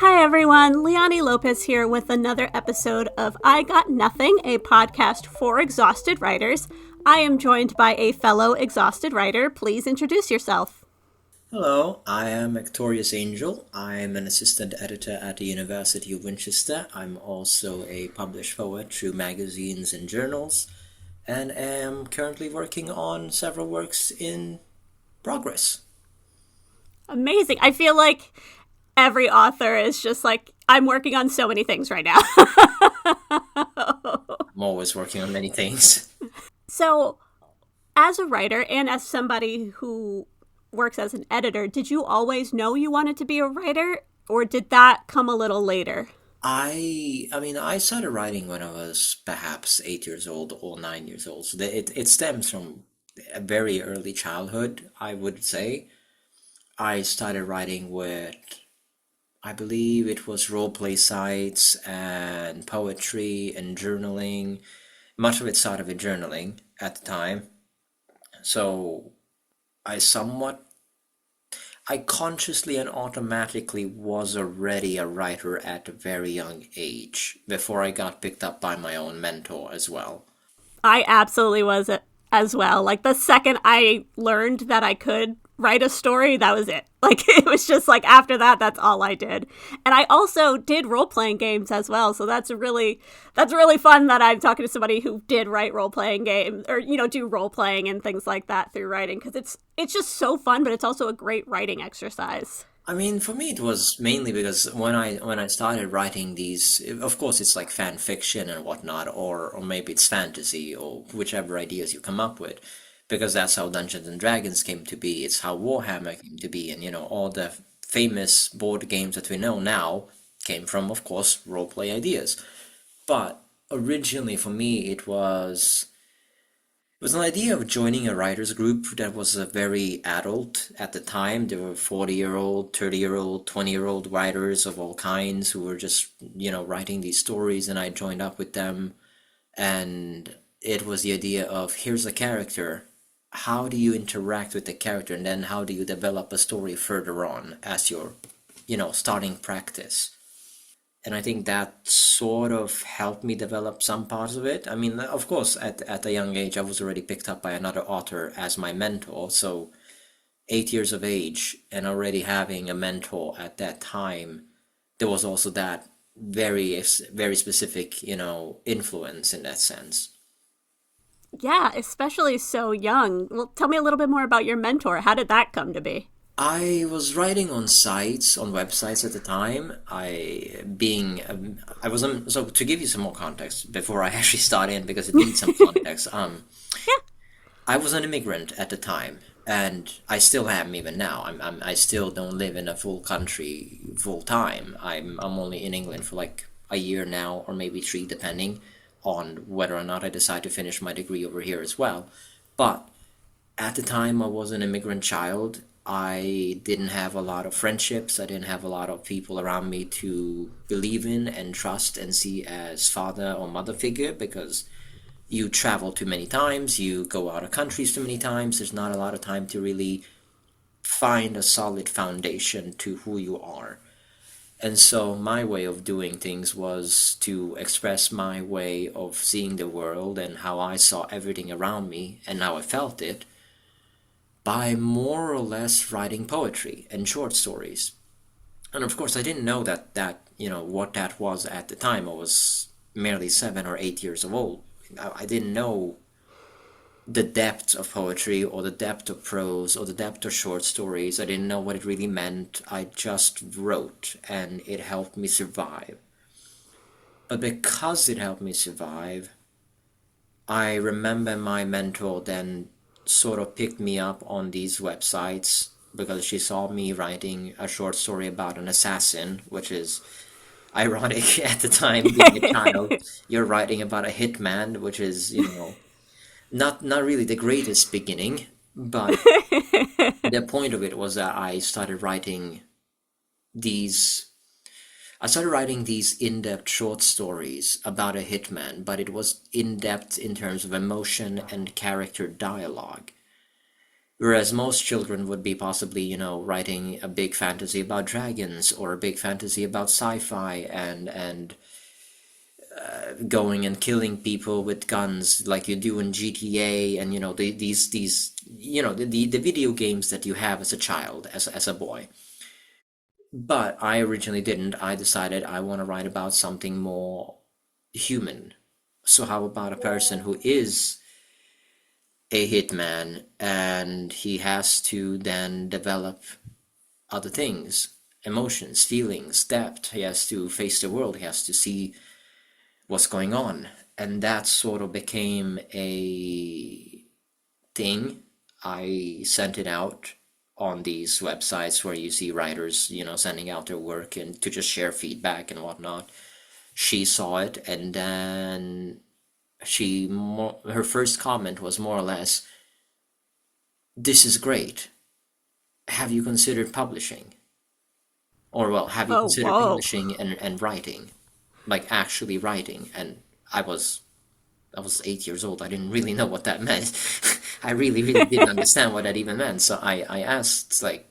Hi everyone, Leani Lopez here with another episode of I Got Nothing, a podcast for exhausted writers. I am joined by a fellow exhausted writer. Please introduce yourself. Hello, I am Ectorius Angel. I'm an assistant editor at the University of Winchester. I'm also a published poet through magazines and journals, and am currently working on several works in progress. Amazing. I feel like every author is just like, I'm working on so many things right now. I'm always working on many things. So, as a writer and as somebody who works as an editor, did you always know you wanted to be a writer, or did that come a little later? I started writing when I was perhaps 8 years old or 9 years old. So it stems from a very early childhood, I would say. I started writing with, I believe it was role play sites and poetry and journaling. Much of it started with journaling at the time. So I somewhat, I consciously and automatically was already a writer at a very young age before I got picked up by my own mentor as well. I absolutely was as well. Like the second I learned that I could write a story, that was it. Like it was just like after that, that's all I did. And I also did role playing games as well. So that's really fun that I'm talking to somebody who did write role playing games or do role playing and things like that through writing because it's just so fun, but it's also a great writing exercise. For me, it was mainly because when I started writing these, of course, it's like fan fiction and whatnot, or maybe it's fantasy or whichever ideas you come up with, because that's how Dungeons and Dragons came to be. It's how Warhammer came to be, and all the famous board games that we know now came from, of course, roleplay ideas. But originally, for me, it was an idea of joining a writers group that was very adult at the time. There were 40-year-old, 30-year-old, 20-year-old writers of all kinds who were just, writing these stories, and I joined up with them. And it was the idea of here's a character. How do you interact with the character, and then how do you develop a story further on as your, starting practice? And I think that sort of helped me develop some parts of it. Of course, at a young age, I was already picked up by another author as my mentor. So 8 years of age and already having a mentor at that time, there was also that very specific, influence in that sense. Yeah, especially so young. Well, tell me a little bit more about your mentor. How did that come to be? I was writing on sites, on websites at the time. I was so to give you some more context before I actually start in because it needs some context. Yeah. I was an immigrant at the time, and I still am even now. I still don't live in a full country full time. I'm only in England for like a year now, or maybe three, depending on whether or not I decide to finish my degree over here as well. But at the time, I was an immigrant child. I didn't have a lot of friendships. I didn't have a lot of people around me to believe in and trust and see as father or mother figure because you travel too many times, you go out of countries too many times. There's not a lot of time to really find a solid foundation to who you are. And so my way of doing things was to express my way of seeing the world and how I saw everything around me and how I felt it by more or less writing poetry and short stories. And of course, I didn't know what that was at the time. I was merely 7 or 8 years old. I didn't know the depth of poetry or the depth of prose or the depth of short stories. I didn't know what it really meant. I just wrote, and it helped me survive. But because it helped me survive, I remember my mentor then sort of picked me up on these websites because she saw me writing a short story about an assassin, which is ironic at the time being a child. You're writing about a hitman, which is, not really the greatest beginning, but the point of it was that these I started writing these in-depth short stories about a hitman, but it was in-depth in terms of emotion and character dialogue. Whereas most children would be possibly, writing a big fantasy about dragons or a big fantasy about sci-fi and going and killing people with guns like you do in GTA, and these the video games that you have as a child, as a boy. But I originally didn't. I decided I want to write about something more human. So how about a person who is a hitman and he has to then develop other things, emotions, feelings, depth. He has to face the world. He has to see what's going on. And that sort of became a thing. I sent it out on these websites where you see writers, sending out their work and to just share feedback and whatnot. She saw it, and then her first comment was more or less, "This is great. Have you considered publishing?" Or, well, have you Oh, considered whoa. publishing and writing, like actually writing? And I was 8 years old. I didn't really know what that meant. I really, really didn't understand what that even meant. So I asked, like,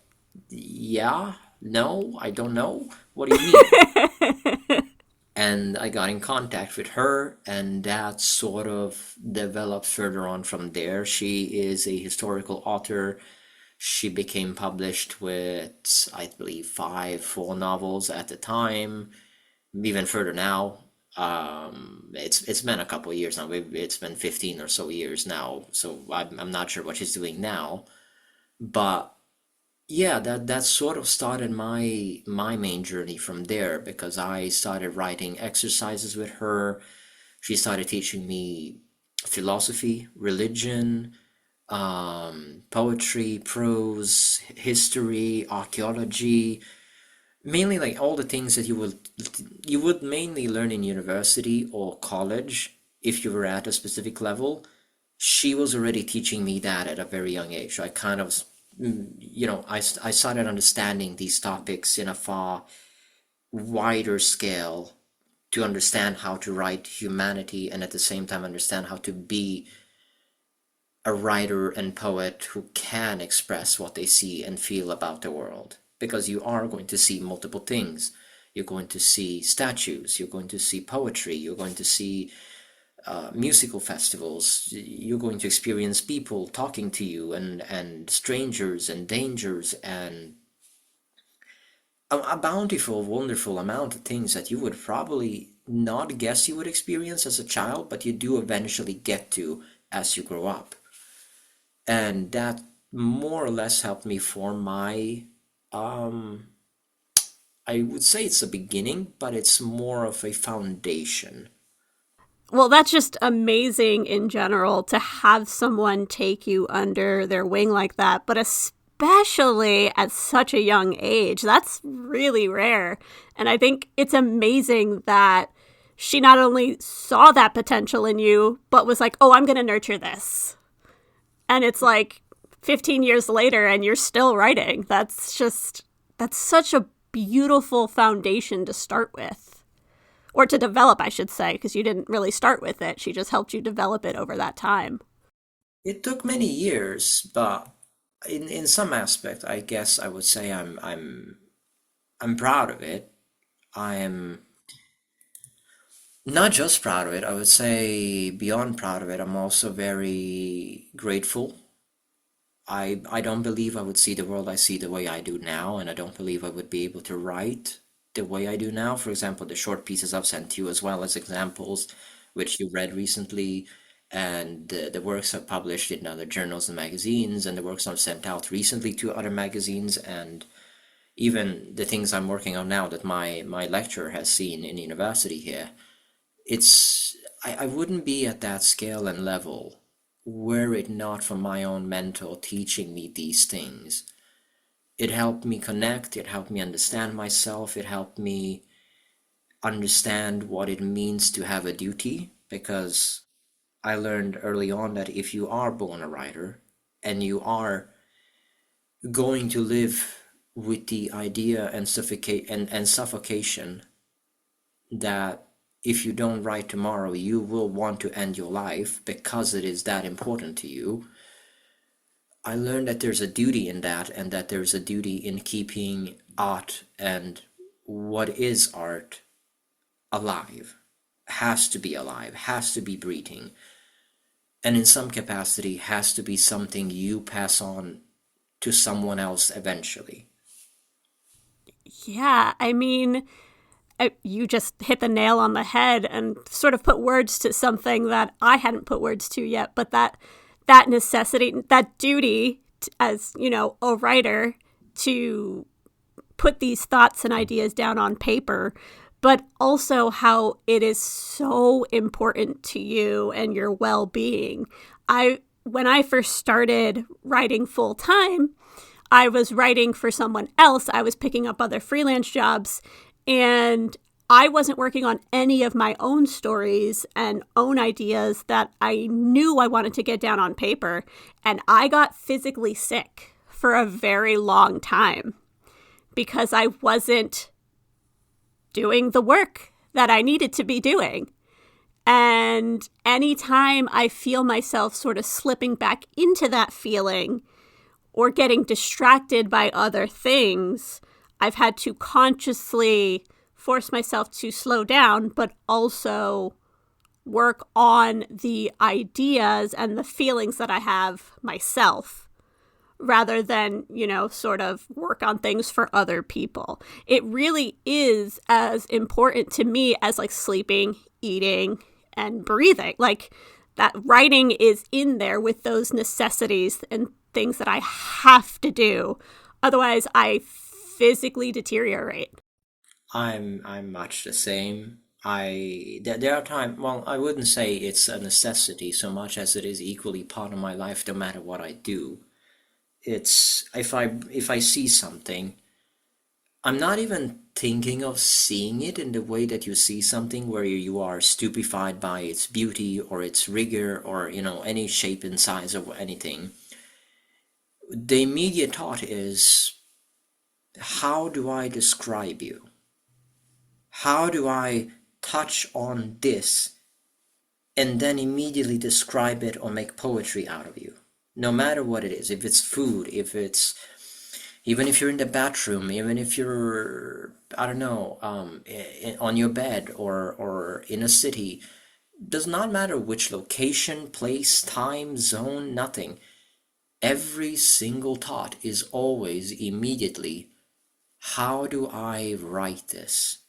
yeah, no, I don't know. What do you mean? And I got in contact with her, and that sort of developed further on from there. She is a historical author. She became published with, I believe, five full novels at the time, even further now. It's been a couple of years now. It's been 15 or so years now. So I'm not sure what she's doing now. But yeah, that sort of started my main journey from there, because I started writing exercises with her. She started teaching me philosophy, religion, poetry, prose, history, archaeology, mainly like all the things that you would mainly learn in university or college if you were at a specific level. She was already teaching me that at a very young age. So I kind of, I started understanding these topics in a far wider scale, to understand how to write humanity and at the same time understand how to be a writer and poet who can express what they see and feel about the world. Because you are going to see multiple things. You're going to see statues, you're going to see poetry, you're going to see musical festivals, you're going to experience people talking to you, and strangers and dangers, and a bountiful, wonderful amount of things that you would probably not guess you would experience as a child, but you do eventually get to as you grow up. And that more or less helped me form um, I would say it's a beginning, but it's more of a foundation. Well, that's just amazing in general to have someone take you under their wing like that, but especially at such a young age. That's really rare. And I think it's amazing that she not only saw that potential in you, but was like, oh, I'm going to nurture this. And it's like 15 years later and you're still writing. That's such a beautiful foundation to start with, or to develop, I should say, because you didn't really start with it. She just helped you develop it over that time. It took many years, but in some aspect, I guess I would say I'm proud of it. I'm not just proud of it, I would say beyond proud of it. I'm also very grateful. I don't believe I would see the world I see the way I do now, and I don't believe I would be able to write the way I do now. For example, the short pieces I've sent to you, as well as examples which you read recently, and the works I've published in other journals and magazines, and the works I've sent out recently to other magazines, and even the things I'm working on now that my lecturer has seen in university here. I wouldn't be at that scale and level were it not for my own mentor teaching me these things. It helped me connect, it helped me understand myself, it helped me understand what it means to have a duty, because I learned early on that if you are born a writer and you are going to live with the idea and suffocation that if you don't write tomorrow, you will want to end your life because it is that important to you. I learned that there's a duty in that, and that there's a duty in keeping art and what is art alive, has to be alive, has to be breathing, and in some capacity has to be something you pass on to someone else eventually. Yeah, I mean, you just hit the nail on the head and sort of put words to something that I hadn't put words to yet, but that necessity, that duty as, a writer to put these thoughts and ideas down on paper, but also how it is so important to you and your well-being. I When I first started writing full time, I was writing for someone else. I was picking up other freelance jobs, and I wasn't working on any of my own stories and own ideas that I knew I wanted to get down on paper. And I got physically sick for a very long time because I wasn't doing the work that I needed to be doing. And anytime I feel myself sort of slipping back into that feeling or getting distracted by other things, I've had to consciously force myself to slow down, but also work on the ideas and the feelings that I have myself rather than, sort of work on things for other people. It really is as important to me as like sleeping, eating, and breathing. Like that writing is in there with those necessities and things that I have to do. Otherwise, I physically deteriorate. I'm much the same. There are times, well, I wouldn't say it's a necessity so much as it is equally part of my life no matter what I do. It's if I see something, I'm not even thinking of seeing it in the way that you see something where you are stupefied by its beauty or its rigor or any shape and size of anything. The immediate thought is, how do I describe you? How do I touch on this and then immediately describe it or make poetry out of you? No matter what it is, if it's food, even if you're in the bathroom, even if you're, I don't know, on your bed or in a city, does not matter which location, place, time, zone, nothing. Every single thought is always immediately, how do I write this?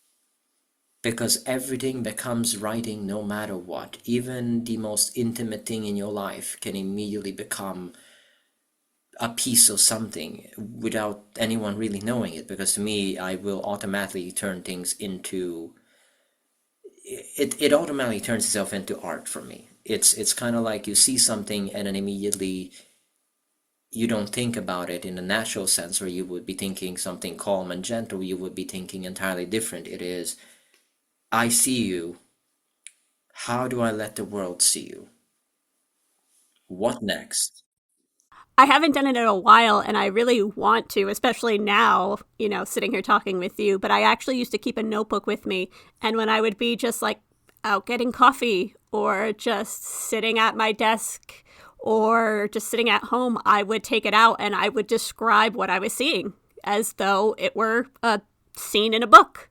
Because everything becomes writing no matter what. Even the most intimate thing in your life can immediately become a piece of something without anyone really knowing it. Because to me, I will automatically turn things into it automatically turns itself into art for me. It's kind of like you see something and then immediately you don't think about it in a natural sense, or you would be thinking something calm and gentle, you would be thinking entirely different. It is, I see you. How do I let the world see you? What next? I haven't done it in a while and I really want to, especially now, sitting here talking with you. But I actually used to keep a notebook with me. And when I would be just like out getting coffee or just sitting at my desk or just sitting at home, I would take it out and I would describe what I was seeing as though it were a scene in a book,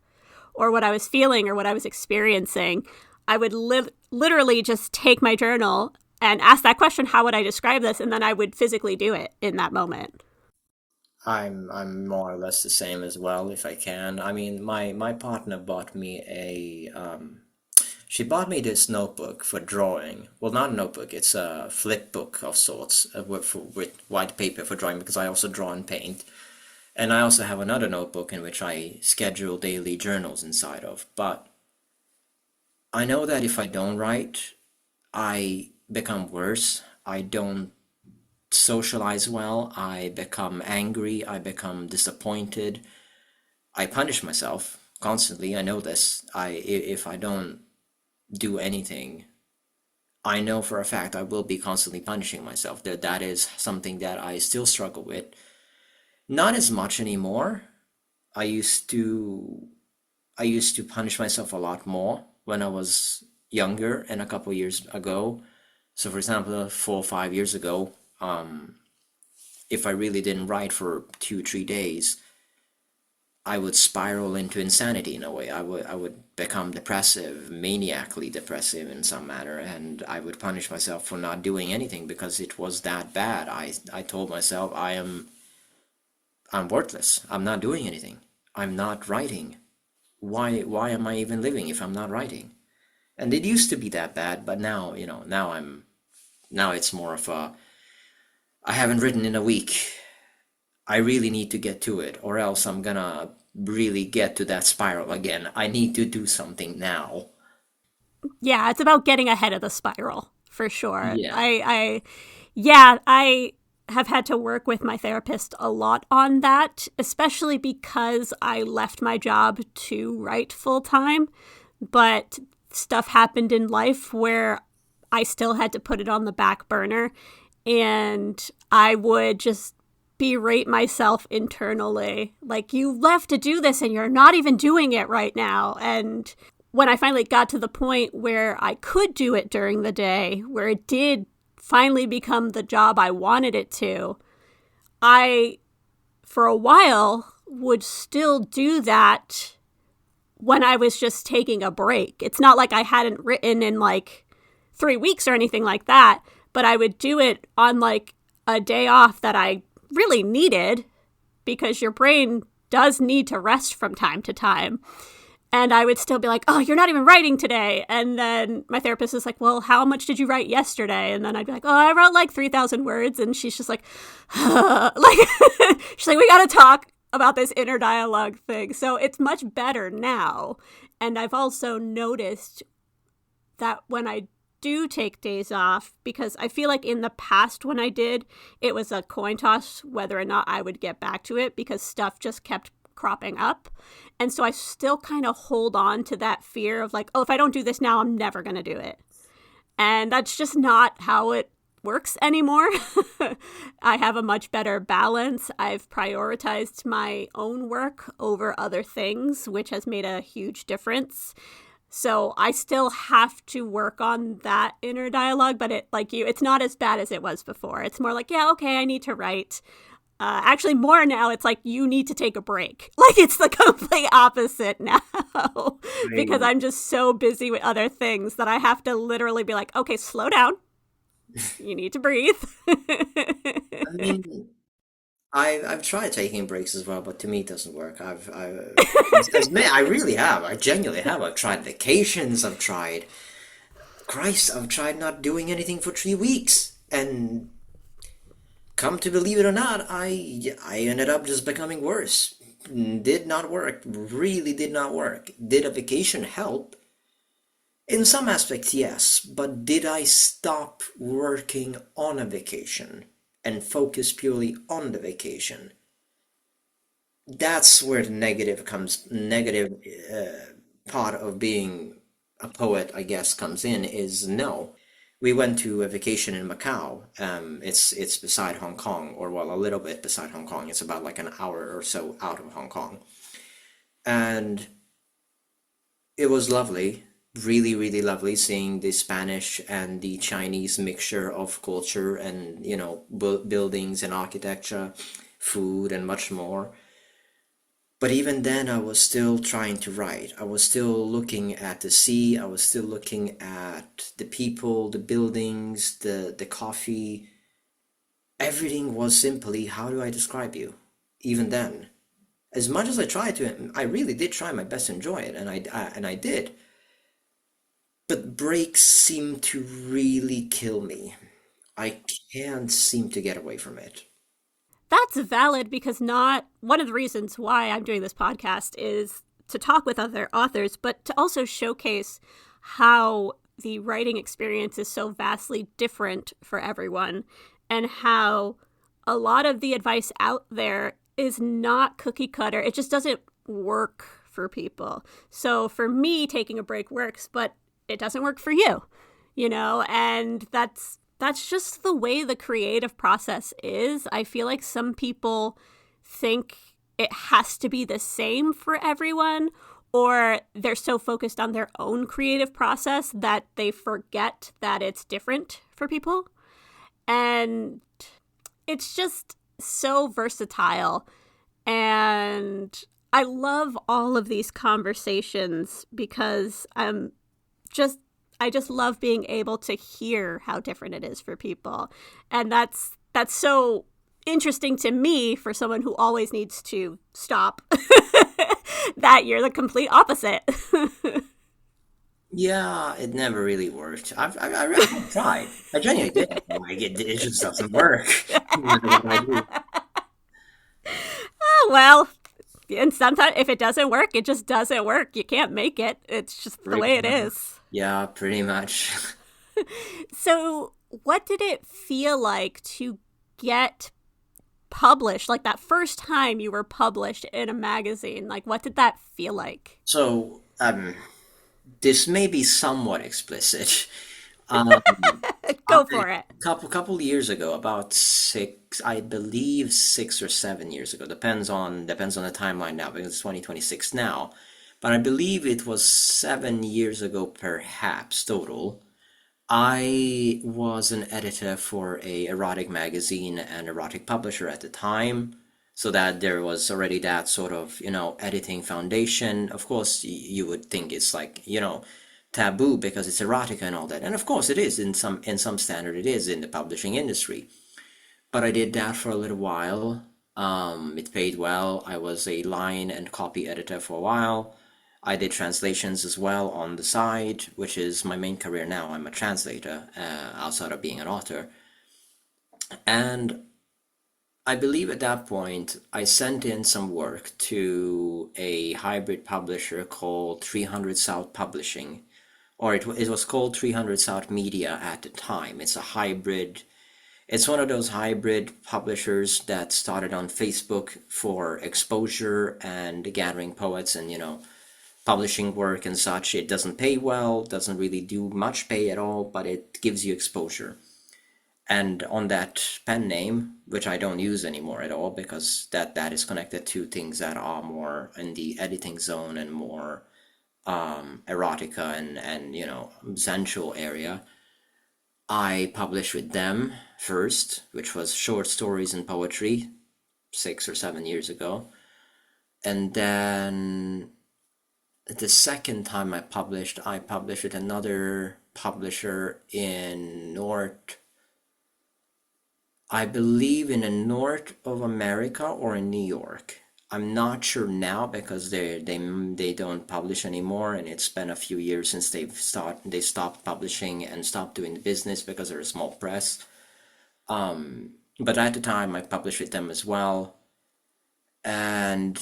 or what I was feeling or what I was experiencing. I would literally just take my journal and ask that question, how would I describe this? And then I would physically do it in that moment. I'm more or less the same as well, if I can. I mean, my partner bought me she bought me this notebook for drawing. Well, not a notebook, it's a flip book of sorts, with white paper for drawing, because I also draw and paint. And I also have another notebook in which I schedule daily journals inside of. But I know that if I don't write, I become worse. I don't socialize well. I become angry. I become disappointed. I punish myself constantly. I know this. If I don't do anything, I know for a fact I will be constantly punishing myself. That is something that I still struggle with. Not as much anymore. I used to I used to punish myself a lot more when I was younger and a couple years ago. So, for example, 4 or 5 years ago, if I really didn't write for 2, 3 days, I would spiral into insanity in a way. I would become depressive, maniacally depressive in some manner, and I would punish myself for not doing anything because it was that bad. I told myself I'm worthless. I'm not doing anything. I'm not writing. Why am I even living if I'm not writing? And it used to be that bad, but now, now it's more of a I haven't written in a week. I really need to get to it, or else I'm gonna really get to that spiral again. I need to do something now. Yeah, it's about getting ahead of the spiral for sure. Yeah. I have had to work with my therapist a lot on that, especially because I left my job to write full time, but stuff happened in life where I still had to put it on the back burner, and I would just berate myself internally. Like, you left to do this and you're not even doing it right now. And when I finally got to the point where I could do it during the day, where it did finally become the job I wanted it to, I, for a while, would still do that when I was just taking a break. It's not like I hadn't written in like 3 weeks or anything like that, but I would do it on like a day off that I really needed, because your brain does need to rest from time to time. And I would still be like, oh, you're not even writing today. And then my therapist is like, well, how much did you write yesterday? And then I'd be like, oh, I wrote like 3,000 words. And she's just like, like, she's like, we got to talk about this inner dialogue thing. So it's much better now. And I've also noticed that when I do take days off, because I feel like in the past when I did, it was a coin toss whether or not I would get back to it, because stuff just kept cropping up. And so I still kind of hold on to that fear of like, oh, if I don't do this now, I'm never going to do it. And that's just not how it works anymore. I have a much better balance. I've prioritized my own work over other things, which has made a huge difference. So I still have to work on that inner dialogue, but it's not as bad as it was before. It's more like, yeah, okay, I need to write. Actually, more now, it's like, you need to take a break. Like, it's the complete opposite now. Because I'm just so busy with other things that I have to literally be like, okay, slow down. You need to breathe. I mean, I've tried taking breaks as well, but to me it doesn't work. I really have. I genuinely have. I've tried vacations. I've tried not doing anything for 3 weeks, and come to believe it or not, I ended up just becoming worse. Did not work. Really did not work. Did a vacation help? In some aspects, yes, but did I stop working on a vacation and focus purely on the vacation? That's where the negative part of being a poet, I guess, comes in, is no. We went to a vacation in Macau. It's beside Hong Kong, or well, a little bit beside Hong Kong. It's about like an hour or so out of Hong Kong. And it was lovely, really, really lovely seeing the Spanish and the Chinese mixture of culture and, buildings and architecture, food, and much more. But even then, I was still trying to write. I was still looking at the sea. I was still looking at the people, the buildings, the coffee. Everything was simply, how do I describe you? Even then, as much as I tried to, I really did try my best to enjoy it, and I did. But breaks seem to really kill me. I can't seem to get away from it. That's valid, because not one of the reasons why I'm doing this podcast is to talk with other authors, but to also showcase how the writing experience is so vastly different for everyone, and how a lot of the advice out there is not cookie cutter. It just doesn't work for people. So for me, taking a break works, but it doesn't work for you, and that's just the way the creative process is. I feel like some people think it has to be the same for everyone, or they're so focused on their own creative process that they forget that it's different for people. And it's just, so versatile. And I love all of these conversations because just I just love being able to hear how different it is for people. And that's so interesting to me for someone who always needs to stop that you're the complete opposite. Yeah, it never really worked. I've tried. I genuinely did. Like it just doesn't work. No matter what I do. Well, and sometimes if it doesn't work, it just doesn't work. You can't make it. It's just the Pretty way it much. is. Yeah, pretty much. So, what did it feel like to get published? Like that first time you were published in a magazine? Like, what did that feel like? So, this may be somewhat explicit. Um, I, Go for it. couple years ago, about six, I believe 6 or 7 years ago, depends on the timeline now because it's 2026 now, but I believe it was 7 years ago, perhaps total. I was an editor for a erotic magazine and erotic publisher at the time, so that there was already that sort of, editing foundation. Of course, you would think it's like, taboo because it's erotica and all that. And of course it is in some standard it is in the publishing industry. But I did that for a little while. It paid well. I was a line and copy editor for a while. I did translations as well on the side, which is my main career now. I'm a translator, outside of being an author. And I believe at that point, I sent in some work to a hybrid publisher called 300 South Publishing, or it was called 300 South Media at the time. It's one of those hybrid publishers that started on Facebook for exposure and gathering poets and, publishing work and such. It doesn't pay well, doesn't really do much pay at all, but it gives you exposure. And on that pen name, which I don't use anymore at all because that is connected to things that are more in the editing zone and more erotica and sensual area. I published with them first, which was short stories and poetry 6 or 7 years ago. And then the second time I published with another publisher in I believe in the north of America or in New York. I'm not sure now because they don't publish anymore, and it's been a few years since they stopped publishing and stopped doing the business because they're a small press. But at the time, I published with them as well, and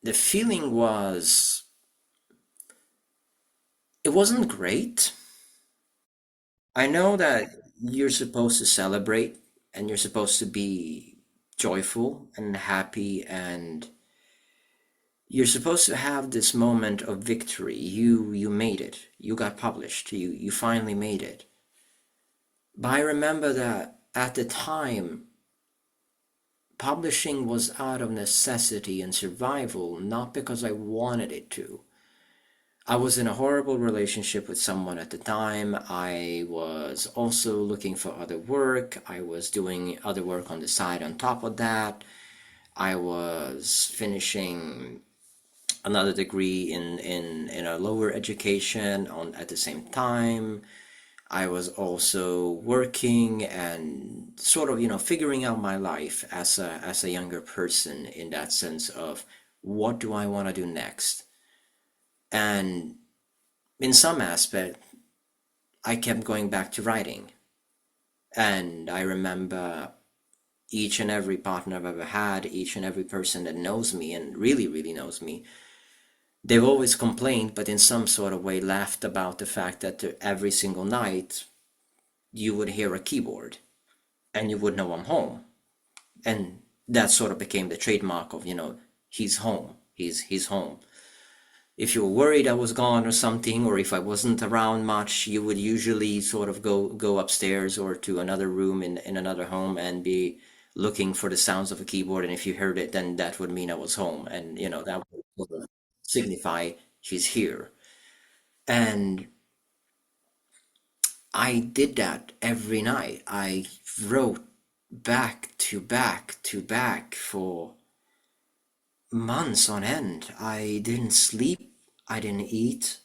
the feeling was it wasn't great. I know that you're supposed to celebrate and you're supposed to be joyful and happy and you're supposed to have this moment of victory. You made it. You got published. You finally made it. But I remember that at the time publishing was out of necessity and survival, not because I wanted it to. I was in a horrible relationship with someone at the time. I was also looking for other work. I was doing other work on the side on top of that. I was finishing another degree in a lower education on at the same time. I was also working and sort of, figuring out my life as a younger person in that sense of what do I want to do next? And in some aspect, I kept going back to writing. And I remember each and every partner I've ever had, each and every person that knows me and really, really knows me, they've always complained, but in some sort of way laughed about the fact that every single night you would hear a keyboard and you would know I'm home. And that sort of became the trademark of, he's home. He's home. If you were worried I was gone or something, or if I wasn't around much, you would usually sort of go upstairs or to another room in another home and be looking for the sounds of a keyboard. And if you heard it, then that would mean I was home. And, that would sort of signify she's here. And I did that every night. I wrote back to back to back for months on end. I didn't sleep, I didn't eat,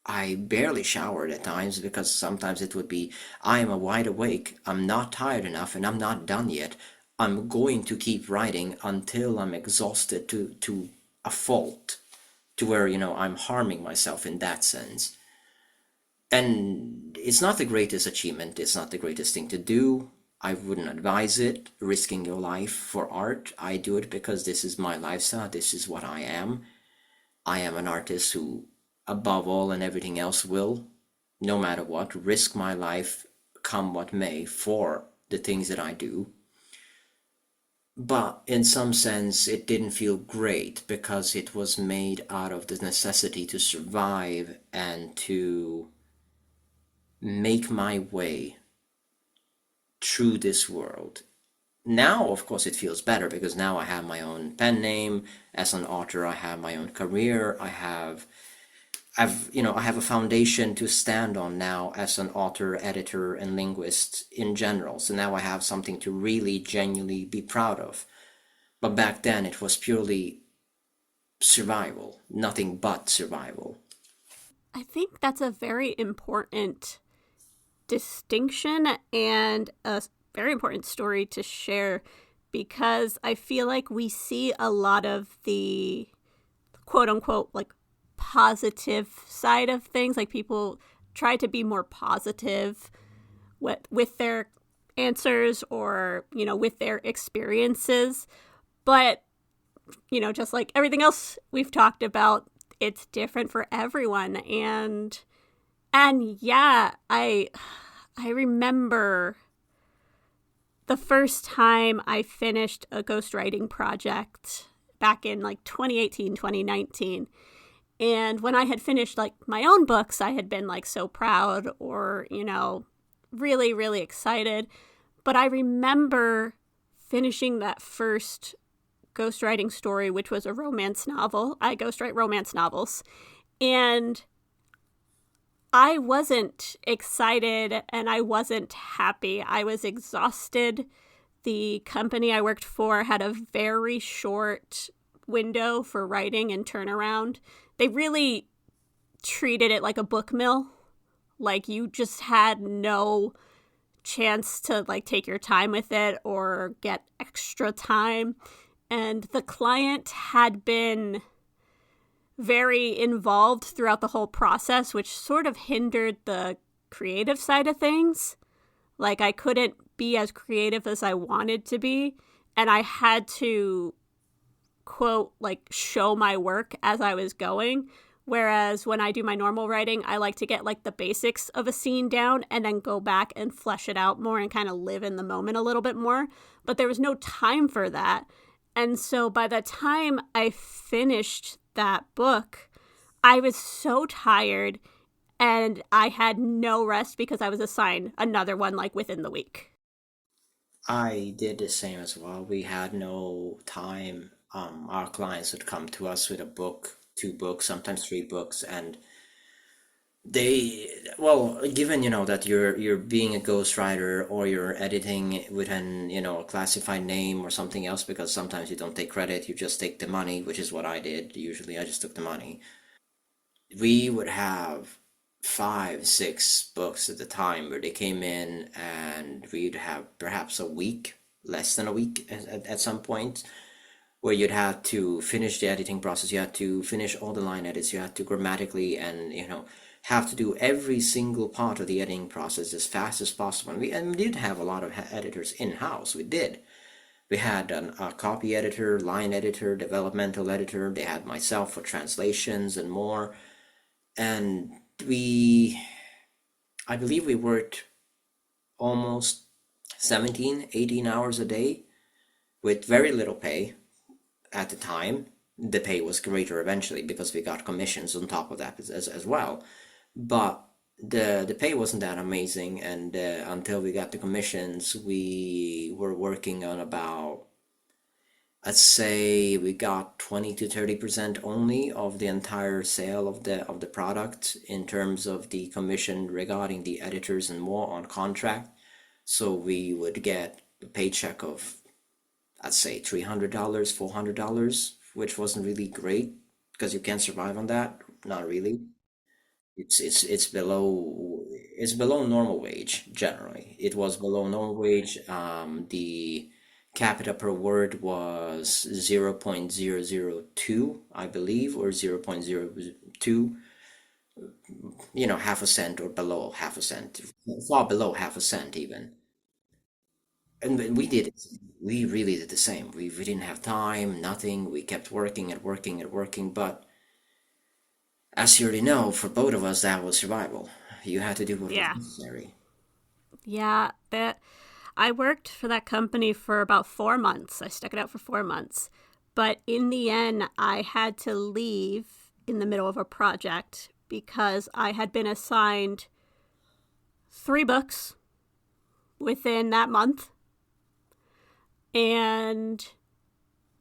I barely showered at times because sometimes it would be, I am wide awake, I'm not tired enough, and I'm not done yet. I'm going to keep writing until I'm exhausted to a fault, to where, I'm harming myself in that sense. And it's not the greatest achievement, it's not the greatest thing to do. I wouldn't advise it, risking your life for art. I do it because this is my lifestyle, this is what I am. I am an artist who, above all and everything else, will, no matter what, risk my life, come what may, for the things that I do. But in some sense, it didn't feel great because it was made out of the necessity to survive and to make my way through this world. Now, of course, it feels better because now I have my own pen name. As an author, I have my own career. I have a foundation to stand on now as an author, editor, and linguist in general. So now I have something to really genuinely be proud of. But back then it was purely survival, nothing but survival. I think that's a very important distinction and a very important story to share, because I feel like we see a lot of the quote unquote like positive side of things. Like people try to be more positive with their answers, or, with their experiences. But, just like everything else we've talked about, it's different for everyone. And yeah, I remember the first time I finished a ghostwriting project back in like 2018, 2019. And when I had finished like my own books, I had been like so proud, or, really, really excited. But I remember finishing that first ghostwriting story, which was a romance novel. I ghostwrite romance novels. And I wasn't excited and I wasn't happy. I was exhausted. The company I worked for had a very short window for writing and turnaround. They really treated it like a book mill. Like you just had no chance to like take your time with it or get extra time. And the client had been very involved throughout the whole process, which sort of hindered the creative side of things. Like I couldn't be as creative as I wanted to be, and I had to quote like show my work as I was going. Whereas when I do my normal writing, I like to get like the basics of a scene down and then go back and flesh it out more and kind of live in the moment a little bit more. But there was no time for that. And so by the time I finished that book, I was so tired and I had no rest because I was assigned another one like within the week. I did the same as well. We had no time. Our clients would come to us with a book, two books, sometimes three books, and they, well, given that you're being a ghostwriter or you're editing with an a classified name or something else, because sometimes you don't take credit, you just take the money, which is what I did. Usually I just took the money. We would have five, six books at the time where they came in, and we'd have perhaps a week, less than a week at some point, where you'd have to finish the editing process, you had to finish all the line edits, you had to grammatically and have to do every single part of the editing process as fast as possible. And we did have a lot of editors in house. We did. We had a copy editor, line editor, developmental editor. They had myself for translations and more. And I believe we worked almost 17, 18 hours a day with very little pay at the time. The pay was greater eventually because we got commissions on top of that as well. But the pay wasn't that amazing, and until we got the commissions, we were working on about, let's say, we got 20 to 30% only of the entire sale of the product in terms of the commission regarding the editors and more on contract. So we would get a paycheck of, I'd say, $300, $400, which wasn't really great because you can't survive on that. Not really. It's below normal wage generally. It was below normal wage. The capita per word was 0.002, I believe, or 0.02, half a cent or below half a cent, far below half a cent even. And then we really did the same. We didn't have time, nothing. We kept working and working and working, but as you already know, for both of us, that was survival. You had to do what was Yeah. necessary. Yeah, that I worked for that company for about 4 months. I stuck it out for 4 months. But in the end, I had to leave in the middle of a project because I had been assigned 3 books within that month. And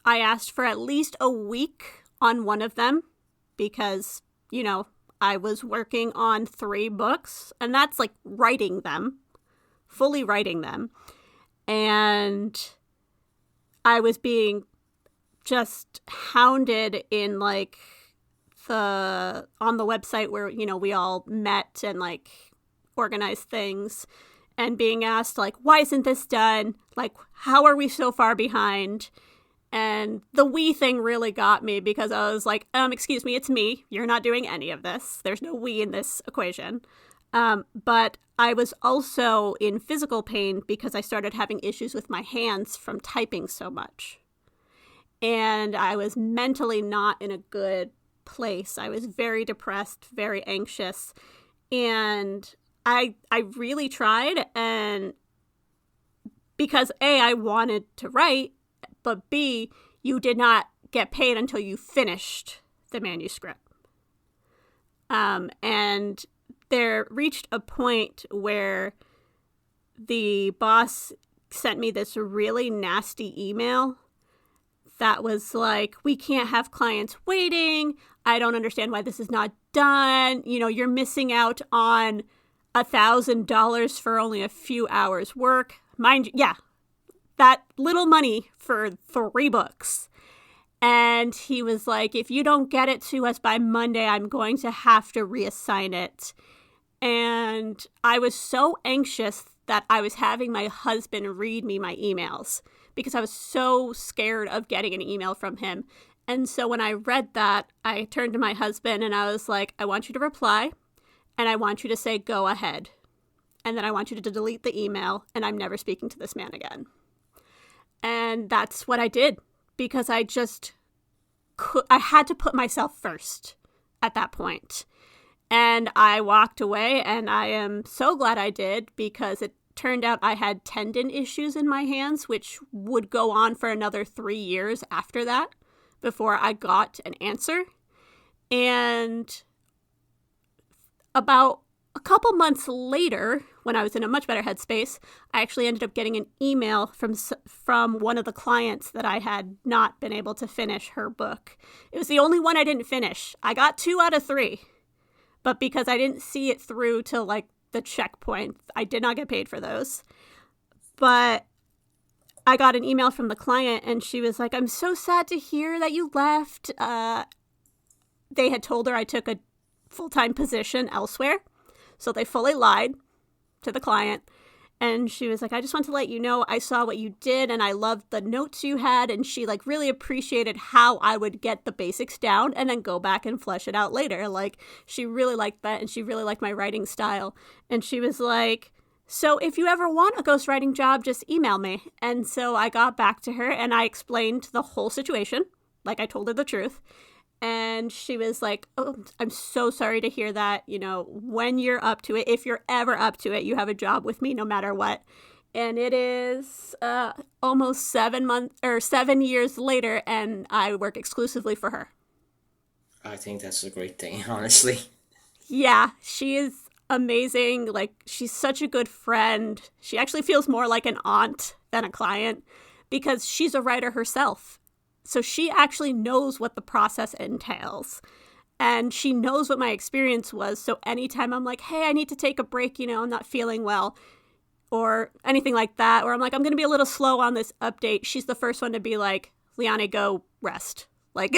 I asked for at least a week on one of them because, I was working on 3 books, and that's like writing them, fully writing them. And I was being just hounded in like on the website where, we all met and like organized things, and being asked like, why isn't this done? Like, how are we so far behind? And the we thing really got me because I was like, excuse me, it's me. You're not doing any of this. There's no we in this equation. But I was also in physical pain because I started having issues with my hands from typing so much. And I was mentally not in a good place. I was very depressed, very anxious. And I really tried, and because A, I wanted to write, but B, you did not get paid until you finished the manuscript. And there reached a point where the boss sent me this really nasty email that was like, we can't have clients waiting. I don't understand why this is not done. You're missing out on $1,000 for only a few hours work. Mind you, yeah, that little money for 3 books. And he was like, if you don't get it to us by Monday, I'm going to have to reassign it. And I was so anxious that I was having my husband read me my emails because I was so scared of getting an email from him. And so when I read that, I turned to my husband and I was like, I want you to reply, and I want you to say, go ahead. And then I want you to delete the email, and I'm never speaking to this man again. And that's what I did because I had to put myself first at that point. And I walked away, and I am so glad I did because it turned out I had tendon issues in my hands, which would go on for another 3 years after that before I got an answer. And about a couple months later, when I was in a much better headspace, I actually ended up getting an email from one of the clients that I had not been able to finish her book. It was the only one I didn't finish. I got 2 out of 3, but because I didn't see it through till like the checkpoint, I did not get paid for those. But I got an email from the client, and she was like, I'm so sad to hear that you left. They had told her I took a full-time position elsewhere. So they fully lied to the client. And she was like, I just want to let you know I saw what you did and I loved the notes you had. And she like really appreciated how I would get the basics down and then go back and flesh it out later. Like she really liked that, and she really liked my writing style. And she was like, so if you ever want a ghostwriting job, just email me. And so I got back to her and I explained the whole situation. Like I told her the truth. And she was like, oh, I'm so sorry to hear that. When you're up to it, if you're ever up to it, you have a job with me no matter what. And it is almost 7 years later, and I work exclusively for her. I think that's a great thing, honestly. Yeah, she is amazing. Like, she's such a good friend. She actually feels more like an aunt than a client because she's a writer herself. So she actually knows what the process entails. And she knows what my experience was. So anytime I'm like, hey, I need to take a break, I'm not feeling well, or anything like that, or I'm like, I'm going to be a little slow on this update, she's the first one to be like, Leani, go rest. Like,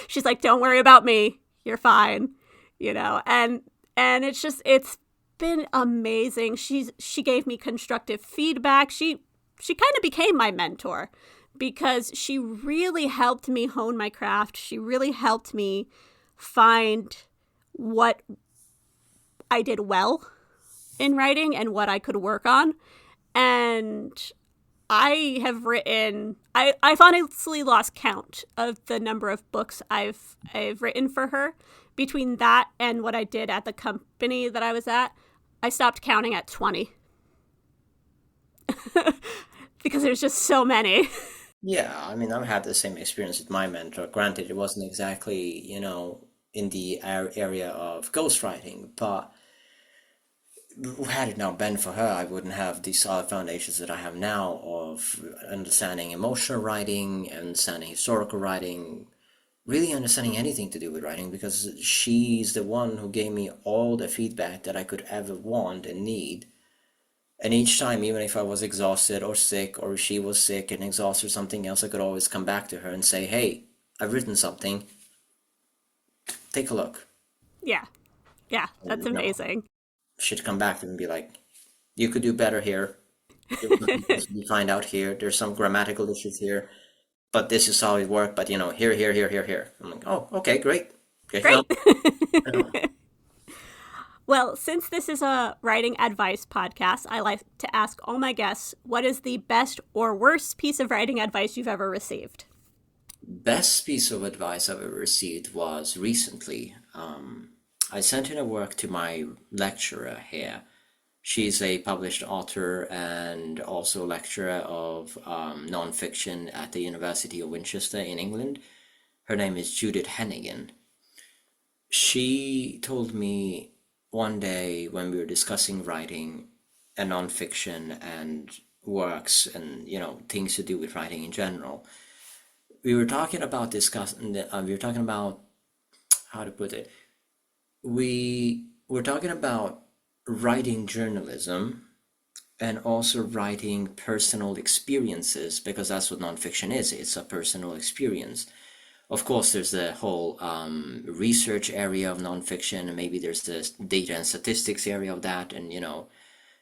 she's like, don't worry about me. You're fine. You know, and it's been amazing. She gave me constructive feedback. She kind of became my mentor because she really helped me hone my craft. She really helped me find what I did well in writing and what I could work on. And I've honestly lost count of the number of books I've written for her. Between that and what I did at the company that I was at, I stopped counting at 20. Because there's just so many. Yeah, I mean, I've had the same experience with my mentor. Granted, it wasn't exactly, in the area of ghostwriting, but had it not been for her, I wouldn't have the solid foundations that I have now of understanding emotional writing, understanding historical writing, really understanding anything to do with writing, because she's the one who gave me all the feedback that I could ever want and need. And each time, even if I was exhausted or sick, or she was sick and exhausted or something else, I could always come back to her and say, hey, I've written something. Take a look. Yeah. Yeah, that's amazing. She'd come back to me and be like, you could do better here. You find out here. There's some grammatical issues here. But this is how it worked. But, here. I'm like, oh, okay, great. Great. Well, since this is a writing advice podcast, I like to ask all my guests, what is the best or worst piece of writing advice you've ever received? Best piece of advice I've ever received was recently. I sent in a work to my lecturer here. She's a published author and also lecturer of nonfiction at the University of Winchester in England. Her name is Judith Hennigan. She told me one day when we were discussing writing and nonfiction and works and things to do with writing in general, we were talking about how to put it. We were talking about writing journalism and also writing personal experiences, because that's what nonfiction is. It's a personal experience. Of course, there's the whole research area of nonfiction, and maybe there's the data and statistics area of that, and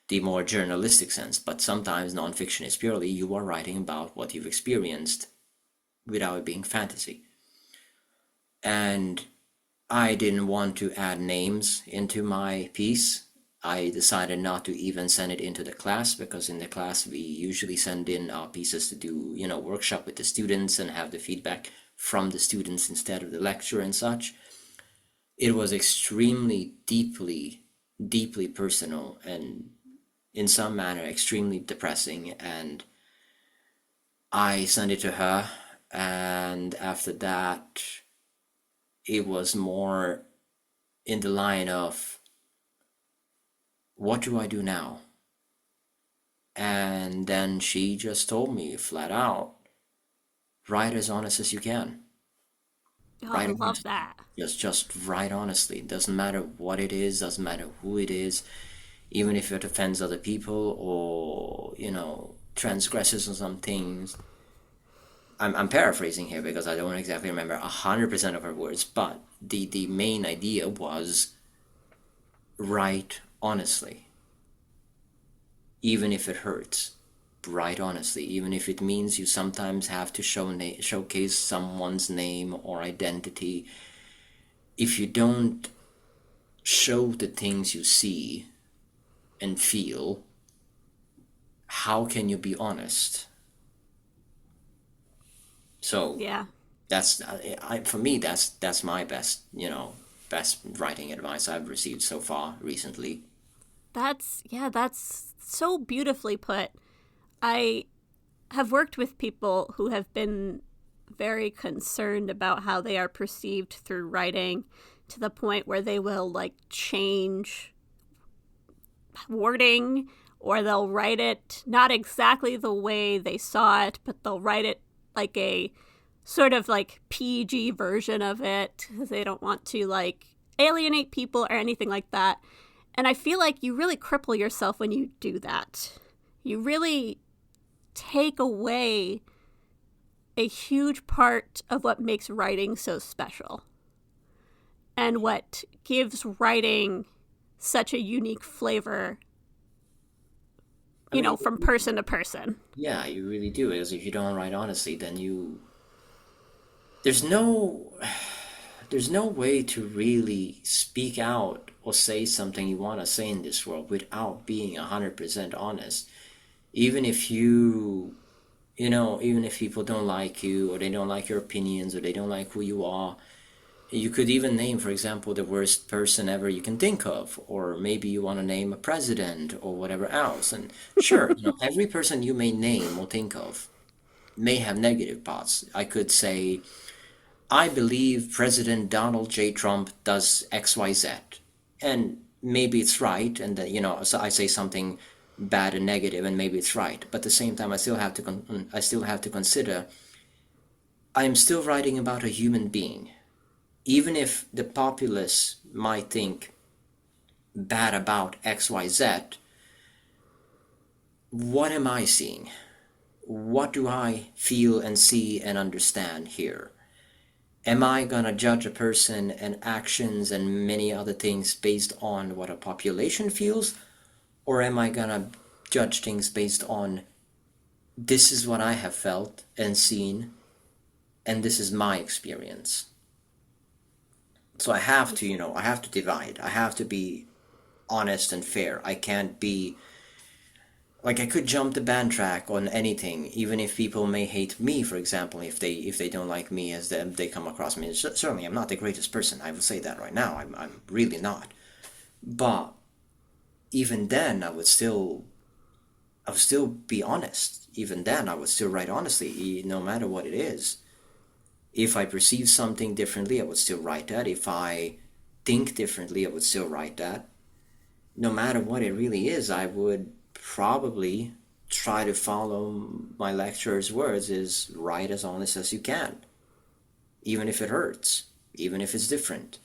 the more journalistic sense. But sometimes nonfiction is purely you are writing about what you've experienced without it being fantasy. And I didn't want to add names into my piece. I decided not to even send it into the class, because in the class we usually send in our pieces to do, workshop with the students and have the feedback from the students instead of the lecture and such. It was extremely deeply personal and in some manner extremely depressing, and I sent it to her, and after that it was more in the line of, what do I do now? And then she just told me flat out, write as honest as you can. Oh, I love that. Just write honestly. It doesn't matter what it is, doesn't matter who it is, even if it offends other people or, transgresses on some things. I'm paraphrasing here because I don't exactly remember 100% of her words, but the main idea was write honestly. Even if it hurts, write honestly. Even if it means you sometimes have to showcase someone's name or identity. If you don't show the things you see and feel, how can you be honest? So yeah, that's for me. That's my best writing advice I've received so far recently. That's so beautifully put. I have worked with people who have been very concerned about how they are perceived through writing, to the point where they will change wording, or they'll write it not exactly the way they saw it, but they'll write it like a sort of PG version of it, because they don't want to alienate people or anything like that. And I feel like you really cripple yourself when you do that. You really take away a huge part of what makes writing so special and what gives writing such a unique flavor, I mean, from person to person. yeah, you really do. Because if you don't write honestly, then there's no there's no way to really speak out or say something you want to say in this world without being 100% honest. Even if even if people don't like you, or they don't like your opinions, or they don't like who you are, you could even name, for example, the worst person ever you can think of, or maybe you want to name a president or whatever else. And sure, every person you may name or think of may have negative parts. I could say, I believe President Donald J. Trump does XYZ. And maybe it's right, and so I say something bad and negative, and maybe it's right. But at the same time, I still have to consider I am still writing about a human being. Even if the populace might think bad about XYZ, what am I seeing? What do I feel and see and understand here? Am I gonna judge a person and actions and many other things based on what a population feels? Or am I gonna judge things based on this is what I have felt and seen, and this is my experience? So I have to divide. I have to be honest and fair. I can't be like, I could jump the band track on anything, even if people may hate me, for example, if they don't like me as they come across me. Certainly, I'm not the greatest person. I will say that right now. I'm really not. But even then, I would still be honest. Even then, I would still write honestly, no matter what it is. If I perceive something differently, I would still write that. If I think differently, I would still write that. No matter what it really is, I would probably try to follow my lecturer's words, is write as honest as you can. Even if it hurts, even if it's different.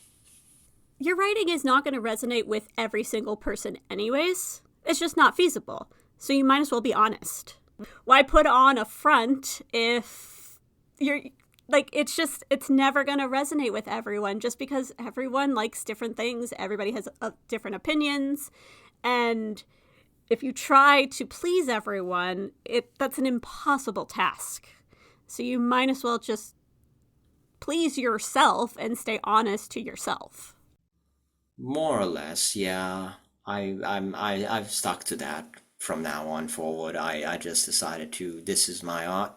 Your writing is not going to resonate with every single person anyways. It's just not feasible. So you might as well be honest. Why put on a front if you're like, it's never going to resonate with everyone, just because everyone likes different things. Everybody has different opinions. And if you try to please everyone, that's an impossible task. So you might as well just please yourself and stay honest to yourself. More or less, yeah. I've stuck to that from now on forward. I just decided to, this is my art.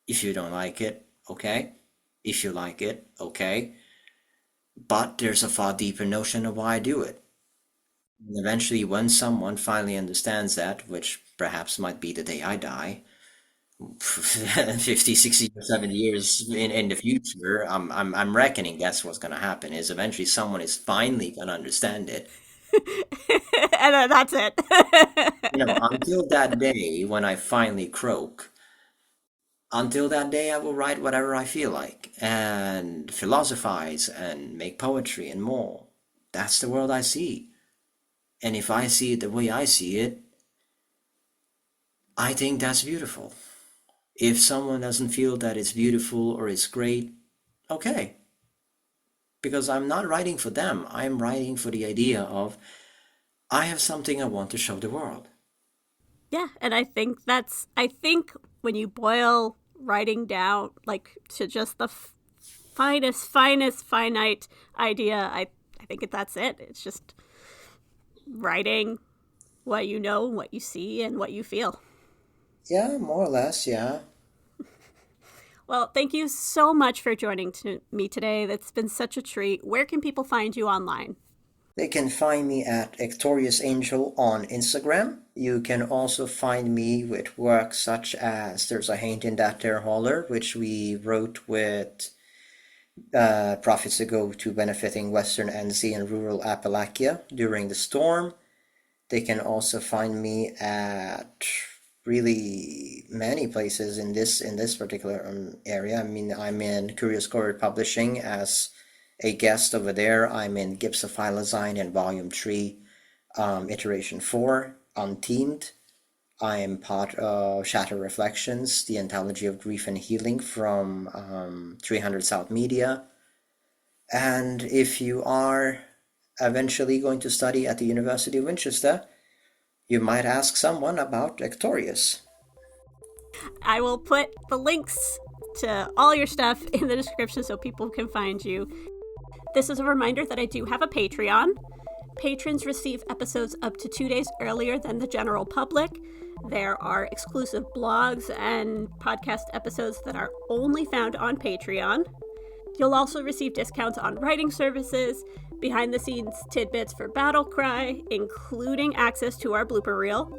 If you don't like it, okay. If you like it, okay. But there's a far deeper notion of why I do it. And eventually, when someone finally understands that, which perhaps might be the day I die, 50, 60, or 70 years in the future, I'm reckoning that's what's gonna happen, is eventually someone is finally gonna understand it. And then that's it. Until that day when I finally croak, until that day I will write whatever I feel like and philosophize and make poetry and more. That's the world I see. And if I see it the way I see it, I think that's beautiful. If someone doesn't feel that it's beautiful or it's great, okay. Because I'm not writing for them. I'm writing for the idea of, I have something I want to show the world. Yeah, and I think when you boil writing down like to just the finest finite idea, I think that's it. It's just writing what you know, what you see, and what you feel. Yeah, more or less, yeah. Well, thank you so much for joining me today. That's been such a treat. Where can people find you online? They can find me at Ectorius Angel on Instagram. You can also find me with work such as There's a Haint in That There Holler, which we wrote with profits that go to benefiting Western NZ and rural Appalachia during the storm. They can also find me at really many places in this particular area. I mean, I'm in Curious Courier Publishing as a guest over there. I'm in Gipsophilazine in Volume 3. Iteration 4, Unteamed. I am part of Shatter Reflections, the anthology of grief and healing from 300 South Media. And if you are eventually going to study at the University of Winchester, you might ask someone about Ectorius. I will put the links to all your stuff in the description so people can find you. This is a reminder that I do have a Patreon. Patrons receive episodes up to 2 days earlier than the general public. There are exclusive blogs and podcast episodes that are only found on Patreon. You'll also receive discounts on writing services, behind-the-scenes tidbits for Battle Cry, including access to our blooper reel,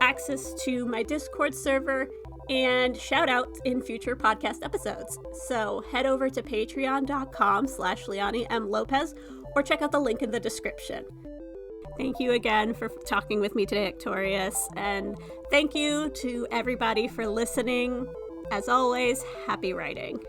access to my Discord server, and shout-outs in future podcast episodes. So head over to patreon.com/Leani M. Lopez or check out the link in the description. Thank you again for talking with me today, Ectorius, and thank you to everybody for listening. As always, happy writing.